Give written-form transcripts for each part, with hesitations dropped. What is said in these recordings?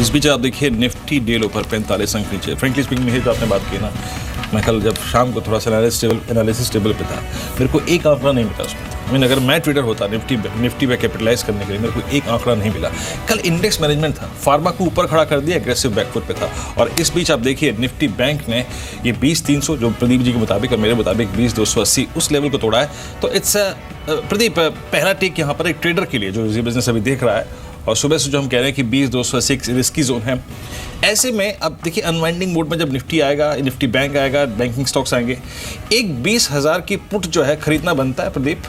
इस बीच आप देखिए निफ्टी डे लो पर 45 अंक नीचे। फ्रेंकली स्पीकिंग में जो आपने बात की ना, मैं कल जब शाम को थोड़ा सा एनालिसिस टेबल पे था, मेरे को एक आंकड़ा नहीं मिला उसमें। आई मीन अगर मैं ट्रेडर होता निफ्टी पे कैपिटलाइज करने के लिए, मेरे को एक आंकड़ा नहीं मिला। कल इंडेक्स मैनेजमेंट था, फार्मा को ऊपर खड़ा कर दिया, एग्रेसिव बैकफुट पे था। और इस बीच आप देखिए निफ्टी बैंक ने ये 20,300 जो प्रदीप जी के मुताबिक और मेरे मुताबिक 20,280 उस लेवल को तोड़ा है। तो इट्स प्रदीप, पहला टेक यहाँ पर एक ट्रेडर के लिए जो ये बिजनेस अभी देख रहा है, और सुबह से जो हम कह रहे हैं कि 20,280 रिस्की जोन है, ऐसे में अब देखिए अनवाइंडिंग मोड में जब निफ्टी आएगा, निफ्टी बैंक आएगा, बैंकिंग स्टॉक्स आएंगे, एक 20,000 की पुट जो है खरीदना बनता है प्रदीप।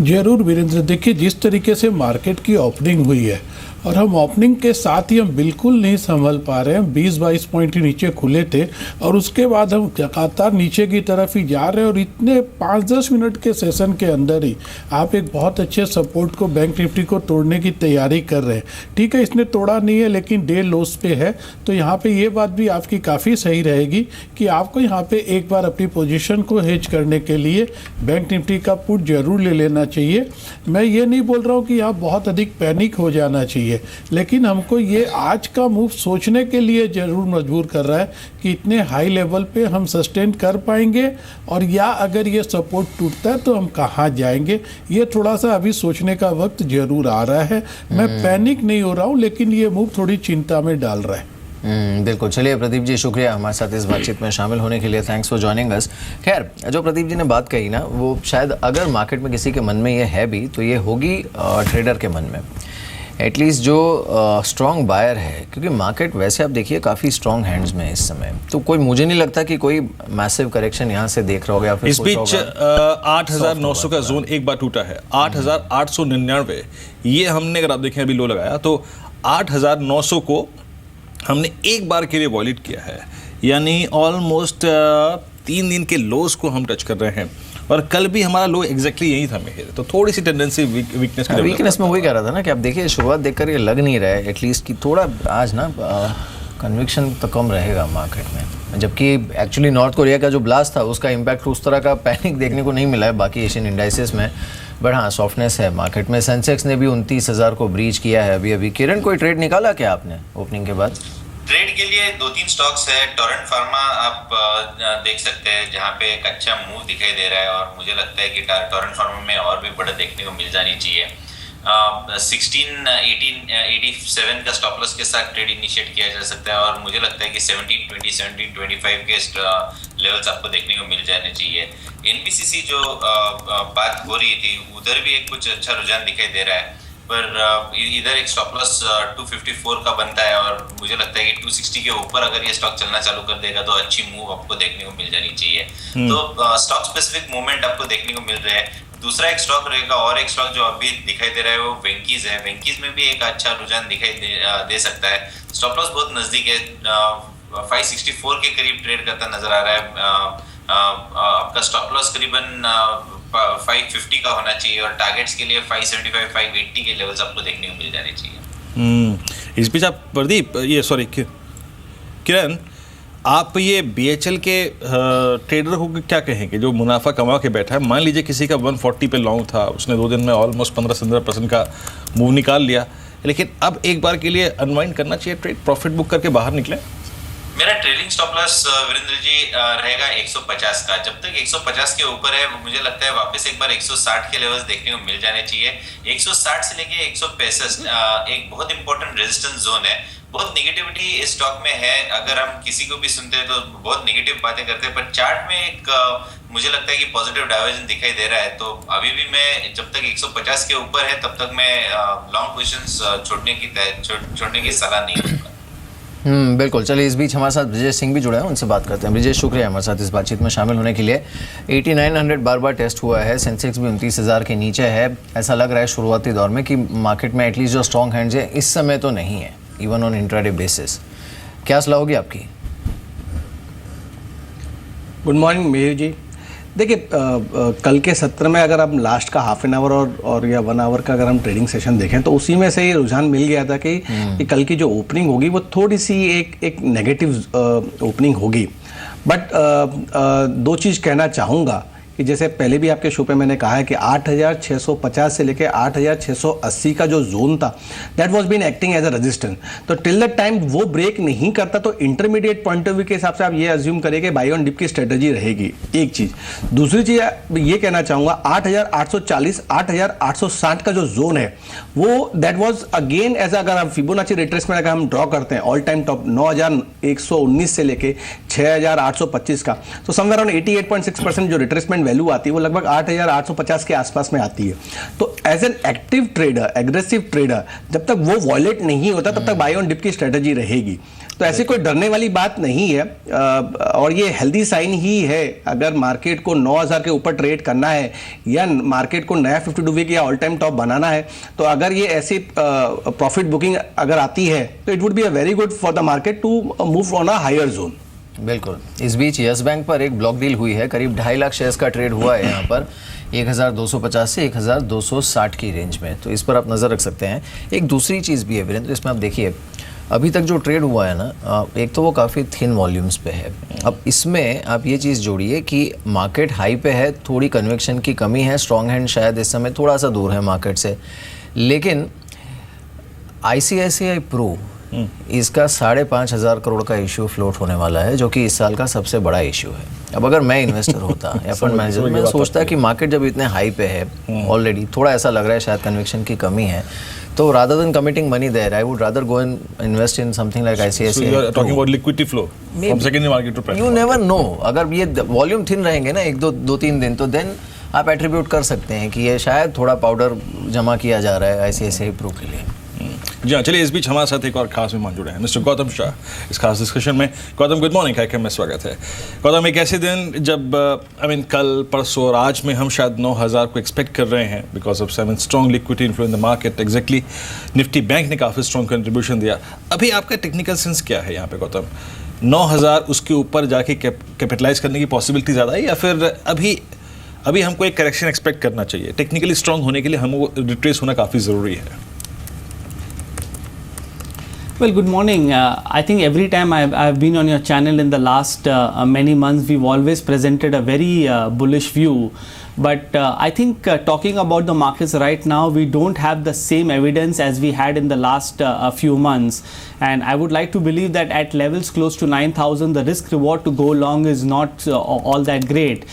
जरूर वीरेंद्र, देखिए जिस तरीके से मार्केट की ओपनिंग हुई है और हम ओपनिंग के साथ ही हम बिल्कुल नहीं संभल पा रहे हैं। 20-22 पॉइंट ही नीचे खुले थे और उसके बाद हम लगातार नीचे की तरफ ही जा रहे हैं। और इतने 5-10 मिनट के सेशन के अंदर ही आप एक बहुत अच्छे सपोर्ट को, बैंक निफ्टी को तोड़ने की तैयारी कर रहे हैं। ठीक है, इसने तोड़ा नहीं है लेकिन डे लोस पे है, तो यहाँ पे ये बात भी आपकी काफ़ी सही रहेगी कि आपको यहाँ पे एक बार अपनी पोजीशन को हेज करने के लिए बैंक निफ्टी का पुट जरूर ले लेना चाहिए। मैं ये नहीं बोल रहा हूँ कि यहाँ बहुत अधिक पैनिक हो जाना चाहिए, लेकिन हमको ये आज का मूव सोचने के लिए जरूर मजबूर कर रहा है कि इतने हाई लेवल पे हम सस्टेन कर पाएंगे, और या अगर ये सपोर्ट टूटता है तो हम कहाँ जाएंगे। ये थोड़ा सा अभी सोचने का वक्त जरूर आ रहा है। मैं पैनिक नहीं हो रहा हूँ, लेकिन ये मूव थोड़ी चिंता में डाल रहा है। बिल्कुल। चलिए प्रदीप जी, शुक्रिया हमारे साथ इस बातचीत में शामिल होने के लिए। Thanks for joining us. खैर, जो प्रदीप जी ने बात कही ना, वो शायद अगर मार्केट में किसी के मन में ये है भी, तो ये होगी ट्रेडर के मन में। एटलीस्ट जो स्ट्रॉन्ग बायर है, क्योंकि मार्केट वैसे आप देखिए काफ़ी स्ट्रॉन्ग हैंड्स में है इस समय, तो कोई मुझे नहीं लगता कि कोई मैसिव करेक्शन यहाँ से देख रहा होगा। इस बीच 8,900 का जोन एक बार टूटा है, 8,899 ये हमने, अगर आप देखें अभी लो लगाया, तो 8,900 को हमने एक बार के लिए वॉलिड किया है, यानी ऑलमोस्ट 3 दिन के लोस को हम टच कर रहे हैं। और कल भी हमारा लो एग्जैक्टली यही था मेरे, तो थोड़ी सी टेंडेंसी वीकनेस में वही कह रहा था ना कि आप देखिए शुरुआत देखकर ये लग नहीं रहा है एटलीस्ट कि थोड़ा आज ना कन्विक्शन तो कम रहेगा मार्केट में, जबकि एक्चुअली नॉर्थ कोरिया का जो ब्लास्ट था उसका इम्पैक्ट उस तरह का पैनिक देखने को नहीं मिला है बाकी एशियन इंडाइसेस में। बट हाँ, सॉफ्टनेस है मार्केट में। सेंसेक्स ने भी 29,000 को ब्रीच किया है अभी। किरण, कोई ट्रेड निकाला क्या आपने ओपनिंग के बाद? ट्रेड के लिए 2-3 स्टॉक्स है। टोरेंट फार्मा आप देख सकते हैं, जहां पे एक अच्छा मूव दिखाई दे रहा है, और मुझे लगता है कि टोरेंट फार्मा में और भी बड़ा देखने को मिल जानी चाहिए। 16-18-87 का स्टॉप लॉस के साथ ट्रेड इनिशिएट किया जा सकता है, और मुझे लगता है कि 17-20, 17-25 के लेवल्स आपको देखने को मिल जाने चाहिए। एनबीसीसी जो बात हो रही थी, उधर भी एक कुछ अच्छा रुझान दिखाई दे रहा है, पर इधर एक स्टॉप लॉस 254 का बनता है, और मुझे लगता है कि 260 के ऊपर अगर ये स्टॉक चलना चालू कर देगा तो अच्छी मूव आपको देखने को मिल जानी चाहिए। तो स्टॉक स्पेसिफिक मूवमेंट आपको देखने को मिल रहा है। दूसरा एक स्टॉक रहेगा, और एक स्टॉक जो अभी दिखाई दे रहा है वो वेंकीज है। वेंकीज में भी एक अच्छा रुझान दिखाई दे सकता है। स्टॉप लॉस बहुत नजदीक है, 564 के करीब ट्रेड करता नजर आ रहा है। आपका स्टॉप लॉस करीबन 550 का होना चाहिए, और टारगेट्स के लिए 575, 580 के लेवल्स आपको देखने को मिल जाने चाहिए। इस बीच आप प्रदीप, ये सॉरी किरण, आप ये बीएचएल के ट्रेडर को क्या कहेंगे जो मुनाफा कमा के बैठा है? मान लीजिए किसी का 140 पे लॉन्ग था, उसने 2 दिन में ऑलमोस्ट 15-15% का मूव निकाल लिया, लेकिन अब एक बार के लिए अनवाइंड करना चाहिए ट्रेड, प्रॉफिट बुक करके बाहर निकले। मेरा trailing stop loss Virendra ji रहेगा 150 का। जब तक 150 के ऊपर है, मुझे लगता है वापस एक बार 160 के लेवल्स देखने को मिल जाने चाहिए। 160 से लेके 165 एक बहुत इंपॉर्टेंट रेजिस्टेंस जोन है। बहुत नेगेटिविटी इस स्टॉक में है, अगर हम किसी को भी सुनते हैं तो बहुत नेगेटिव बातें करते हैं, पर चार्ट में एक मुझे लगता है कि पॉजिटिव डाइवर्जन दिखाई दे रहा है। तो अभी भी मैं, जब तक 150 के ऊपर है तब तक मैं लॉन्ग पोजीशंस छोड़ने की सलाह नहीं दूंगा। बिल्कुल। चलिए, इस बीच हमारे साथ ब्रिजेश सिंह भी जुड़े हैं, उनसे बात करते हैं। ब्रिजेश, शुक्रिया हमारे साथ इस बातचीत में शामिल होने के लिए। 8900 बार टेस्ट हुआ है, सेंसेक्स भी 29,000 के नीचे है। ऐसा लग रहा है शुरुआती दौर में कि मार्केट में एटलीस्ट जो स्ट्रॉन्ग हैंड्स है इस समय तो नहीं है, इवन ऑन इंट्राडे बेसिस। क्या सलाह होगी आपकी? गुड मॉर्निंग मेहर जी। देखिए, कल के सत्र में अगर हम लास्ट का हाफ एन आवर और या 1 आवर का अगर हम ट्रेडिंग सेशन देखें तो उसी में से ये रुझान मिल गया था कि कल की जो ओपनिंग होगी वो थोड़ी सी एक नेगेटिव ओपनिंग होगी। बट 2 चीज़ कहना चाहूँगा कि जैसे पहले भी आपके शो पे मैंने कहा है कि 8,650 से लेके 8,680 का जो जोन था, that was been acting as a resistance. तो टिल द टाइम वो ब्रेक नहीं करता तो इंटरमीडिएट पॉइंट ऑफ व्यू के हिसाब से आप ये अज्यूम करें कि बाई ऑन डिप की स्ट्रेटजी रहेगी, एक चीज। दूसरी चीज ये कहना चाहूंगा 8,840 8,860 का जो जोन है वो दैट वाज अगेन एज अगर हम फिबोनाची रिट्रेसमेंट अगर हम ड्रॉ करते हैं ऑल टाइम टॉप 9,119 से लेके 6,825 का, तो समवेयर अराउंड 88.6% जो रिट्रेसमेंट वैल्यू आती है वो लगभग 8,850 के आसपास में आती है। तो as an active trader, aggressive trader, जब तक वो वॉलेट नहीं होता तब तक बाय ऑन डिप की स्ट्रेटजी रहेगी। तो ऐसी कोई डरने वाली बात नहीं है और ये हेल्दी साइन ही है। अगर मार्केट को 9,000 के ऊपर ट्रेड करना है या मार्केट को नया 52 वीक या ऑल टाइम टॉप बनाना है, तो अगर ये ऐसी प्रॉफिट बुकिंग अगर आती है तो it would be a very good for the market to move on a higher zone. बिल्कुल। इस बीच यस बैंक पर एक ब्लॉक डील हुई है, करीब 2.5 लाख शेयर्स का ट्रेड हुआ है यहाँ पर 1,250 से 1,260 की रेंज में, तो इस पर आप नज़र रख सकते हैं। एक दूसरी चीज़ भी है वीरेंद्र, इसमें आप देखिए अभी तक जो ट्रेड हुआ है ना, एक तो वो काफ़ी थिन वॉल्यूम्स पे है। अब इसमें आप ये चीज़ जोड़िए कि मार्केट हाई पे है, थोड़ी कन्विक्शन की कमी है, स्ट्रॉन्ग हैंड शायद इस समय थोड़ा सा दूर है मार्केट से, लेकिन ICICI प्रो इसका 5,500 करोड़ का इशू फ्लोट होने वाला है, जो कि इस साल का सबसे बड़ा इशू है। अब अगर मैं इन्वेस्टर होता या फंड मैनेजर, मैं सोचता कि मार्केट जब इतने हाई पे है ऑलरेडी, थोड़ा ऐसा लग रहा है शायद कन्विक्शन की कमी है, तो rather than committing money there, I would rather go and invest in something like ICICI. So you are talking about liquidity flow from secondary market to primary. You never know. अगर ये volume thin रहेंगे ना 1-2-3 दिन, तो then आप attribute कर सकते हैं कि ये शायद थोड़ा पाउडर जमा किया जा रहा है ICICI प्रो के लिए। जी हाँ, चलिए इस बीच हमारे साथ एक और खास मेहमान जुड़े हैं, मिस्टर गौतम शाह इस खास डिस्कशन में। गौतम, गुड मॉर्निंग, कार्यक्रम में स्वागत है। गौतम, एक ऐसे दिन जब कल परसों और आज में हम शायद 9,000 को एक्सपेक्ट कर रहे हैं because of strong liquidity inflow in the market. Exactly Nifty bank ने काफ़ी स्ट्रॉन्ग कंट्रीब्यूशन दिया। अभी आपका टेक्निकल सेंस क्या है यहाँ पे गौतम? 9,000 उसके ऊपर जाके कैपिटलाइज करने की पॉसिबिलिटी ज़्यादा है या फिर अभी हमको एक करेक्शन एक्सपेक्ट करना चाहिए? टेक्निकली स्ट्रॉन्ग होने के लिए हमको रिट्रेस होना काफ़ी ज़रूरी है। Well, good morning. I think every time I've been on your channel in the last many months, we've always presented a very bullish view. But I think talking about the markets right now, we don't have the same evidence as we had in the last few months. And I would like to believe that at levels close to 9,000, the risk reward to go long is not all that great.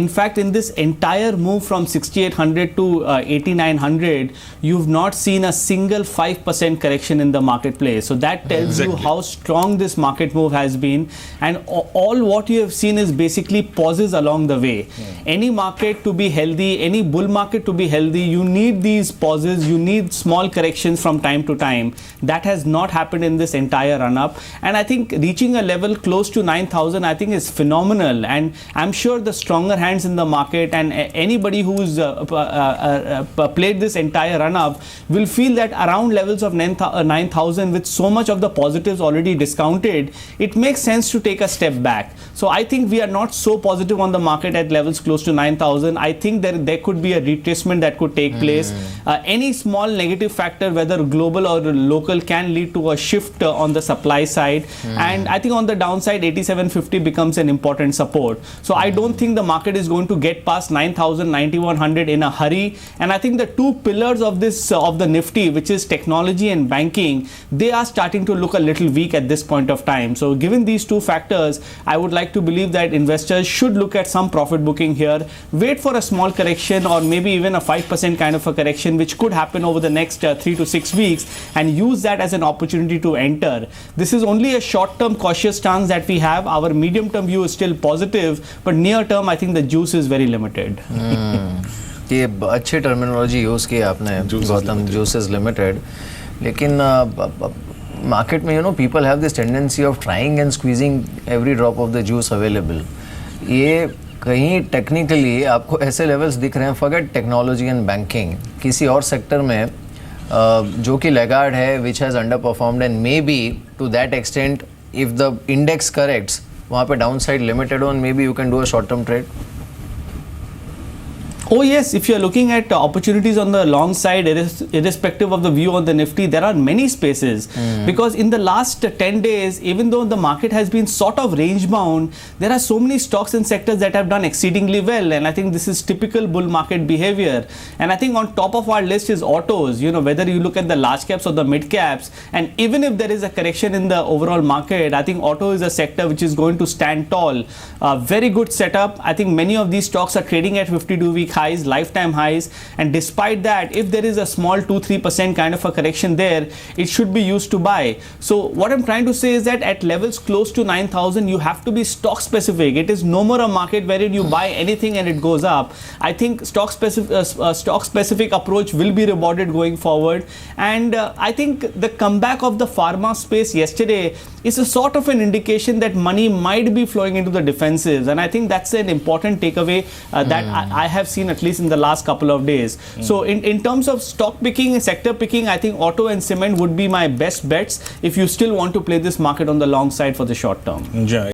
In fact, in this entire move from 6,800 to 8,900, you've not seen a single 5% correction in the marketplace. So that tells you how strong this market move has been. And all what you have seen is basically pauses along the way. Any market to be healthy, any bull market to be healthy, you need these pauses, you need small corrections from time to time. That has not happened in this entire run up, and I think reaching a level close to 9,000 I think is phenomenal, and I'm sure the stronger hands in the market and anybody who's played this entire run up will feel that around levels of 9,000 with so much of the positives already discounted, it makes sense to take a step back. So I think we are not so positive on the market at levels close to 9,000. I think there could be a retracement that could take place. Any small negative factor, whether global or local, can lead to a shift on the supply side. And I think on the downside, 8,750 becomes an important support. So I don't think the market is going to get past 9,000, 9,100 in a hurry. And I think the two pillars of this of the Nifty, which is technology and banking, they are starting to look a little weak at this point of time. So given these two factors, I would like to believe that investors should look at some profit booking here, wait for a small correction or maybe even a 5% kind of a correction which could happen over the next 3 to 6 weeks, and use that as an opportunity to enter. This is only a short-term cautious stance that we have. Our medium-term view is still positive, but near-term I think the juice is very limited. ये अच्छी terminology use की आपने Gautam, juice is limited. लेकिन market में people have this tendency of trying and squeezing every drop of the juice available. ये कहीं technically आपको ऐसे लेवल्स दिख रहे हैं, फॉरगेट टेक्नोलॉजी एंड बैंकिंग, किसी और सेक्टर में जो कि लैगार्ड है, which has underperformed, and maybe to that extent if the index corrects, वहाँ पे downside limited on, maybe you can do a short term trade. Oh yes, if you're looking at opportunities on the long side, irrespective of the view on the Nifty, there are many spaces. Because in the last 10 days, even though the market has been sort of range bound, there are so many stocks and sectors that have done exceedingly well, and I think this is typical bull market behavior. And I think on top of our list is autos. You know, whether you look at the large caps or the mid caps, and even if there is a correction in the overall market, I think auto is a sector which is going to stand tall. Very good setup. I think many of these stocks are trading at 52-week highs, lifetime highs, and despite that, if there is a small 2-3% kind of a correction there, it should be used to buy. So what I'm trying to say is that at levels close to 9,000, you have to be stock specific. It is no more a market wherein you buy anything and it goes up. I think stock specific approach will be rewarded going forward, and I think the comeback of the pharma space yesterday is a sort of an indication that money might be flowing into the defensives, and I think that's an important takeaway that I have seen at least in the last couple of days. So in terms of stock picking, sector picking, I think auto and cement would be my best bets if you still want to play this market on the long side for the short term. Yeah.